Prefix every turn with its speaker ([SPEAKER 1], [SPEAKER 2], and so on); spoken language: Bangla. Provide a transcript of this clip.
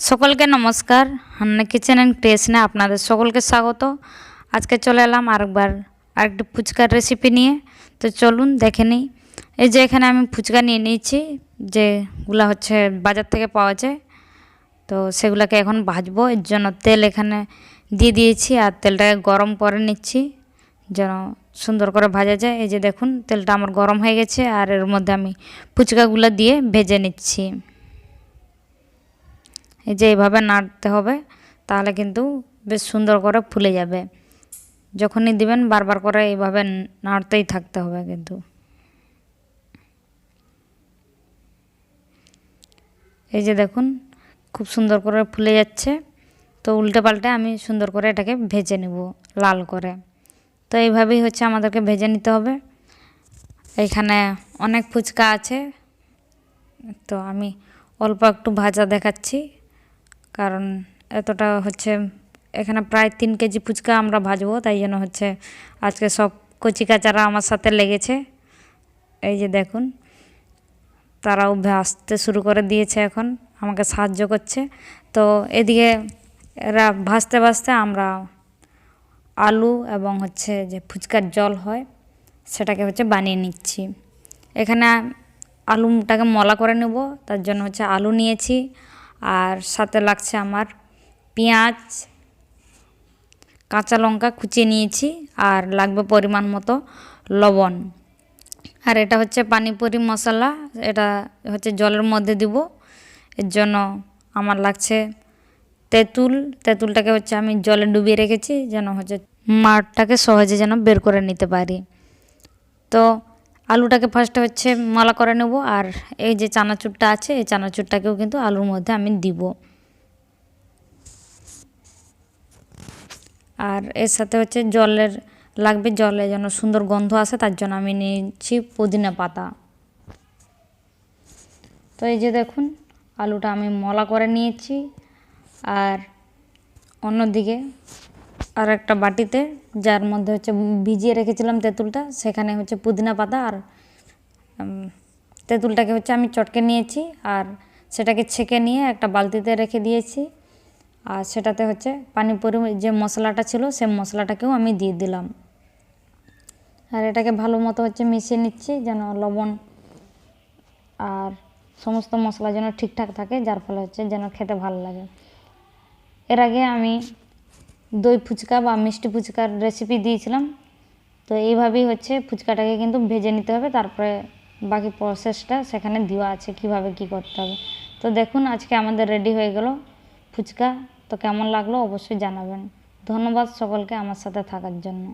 [SPEAKER 1] সকলকে নমস্কার। হান্না কিচেন অ্যান্ড ক্রিয়েশনে আপনাদের সকলকে স্বাগত। আজকে চলে এলাম আরেকটি ফুচকার রেসিপি নিয়ে। তো চলুন দেখে নিই। এই যে এখানে আমি ফুচকা নিয়ে নিয়েছি, যেগুলো হচ্ছে বাজার থেকে পাওয়া যায়। তো সেগুলোকে এখন ভাজবো, এর জন্য তেল এখানে দিয়ে দিয়েছি আর তেলটাকে গরম করে নিচ্ছি যেন সুন্দর করে ভাজা যায়। এই যে দেখুন তেলটা আমার গরম হয়ে গেছে আর এর মধ্যে আমি ফুচকাগুলো দিয়ে ভেজে নিচ্ছি। এই যে এইভাবে নাড়তে হবে, তাহলে কিন্তু বেশ সুন্দর করে ফুলে যাবে। যখনই দিবেন বারবার করে এইভাবে নাড়তেই থাকতে হবে কিন্তু। এই যে দেখুন খুব সুন্দর করে ফুলে যাচ্ছে। তো উল্টে পাল্টে আমি সুন্দর করে এটাকে ভেজে নেব লাল করে। তো এইভাবেই হচ্ছে আমাদেরকে ভেজে নিতে হবে। এইখানে অনেক ফুচকা আছে, তো আমি অল্প একটু ভাজা দেখাচ্ছি, কারণ এতটা হচ্ছে এখানে প্রায় 3 কেজি ফুচকা আমরা ভাজবো, তাই জন্য হচ্ছে আজকে সব কচি কাচারা আমার সাথে লেগেছে। এই যে দেখুন তারাও ভাজতে শুরু করে দিয়েছে, এখন আমাকে সাহায্য করছে। তো এদিকে এরা ভাজতে ভাজতে আমরা আলু এবং হচ্ছে যে ফুচকার জল হয় সেটাকে হচ্ছে বানিয়ে নিচ্ছি। এখানে আলুটাকে মলা করে নেব, তার জন্য হচ্ছে আলু নিয়েছি আর সাথে লাগছে আমার পেঁয়াজ, কাঁচা লঙ্কা কুচিয়ে নিয়েছি আর লাগবে পরিমাণ মতো লবণ। আর এটা হচ্ছে পানিপুরি মশলা, এটা হচ্ছে জলের মধ্যে দিব। এর জন্য আমার লাগছে তেঁতুলটাকে হচ্ছে আমি জলে ডুবিয়ে রেখেছি যেন হচ্ছে মাঠটাকে সহজে যেন বের করে নিতে পারি। তো আলুটাকে ফার্স্টে হচ্ছে মলা করে নেব আর এই যে চানাচুরটা আছে এই চানাচুরটাকেও কিন্তু আলুর মধ্যে আমি দিব। আর এর সাথে হচ্ছে লাগবে জলে যেন সুন্দর গন্ধ আসে, তার জন্য আমি নিয়েছি পুদিনা পাতা। তো এই যে দেখুন আলুটা আমি মলা করে নিয়েছি আর অন্যদিকে আর একটা বাটিতে যার মধ্যে হচ্ছে ভিজিয়ে রেখেছিলাম তেঁতুলটা, সেখানে হচ্ছে পুদিনা পাতা আর তেঁতুলটাকে হচ্ছে আমি চটকে নিয়েছি আর সেটাকে ছেঁকে নিয়ে একটা বালতিতে রেখে দিয়েছি। আর সেটাতে হচ্ছে পানিপুরি যে মশলাটা ছিল সেই মশলাটাকেও আমি দিয়ে দিলাম আর এটাকে ভালো মতো হচ্ছে মিশিয়ে নিচ্ছি যেন লবণ আর সমস্ত মশলা যেন ঠিকঠাক থাকে, যার ফলে হচ্ছে যেন খেতে ভালো লাগে। এর আগে আমি দই ফুচকা বা মিষ্টি ফুচকার রেসিপি দিয়েছিলাম। তো এইভাবেই হচ্ছে ফুচকাটাকে কিন্তু ভেজে নিতে হবে, তারপরে বাকি প্রসেসটা সেখানে দেওয়া আছে কিভাবে কি করতে হবে। তো দেখুন আজকে আমাদের রেডি হয়ে গেল ফুচকা। তো কেমন লাগলো অবশ্যই জানাবেন। ধন্যবাদ সকলকে আমার সাথে থাকার জন্য।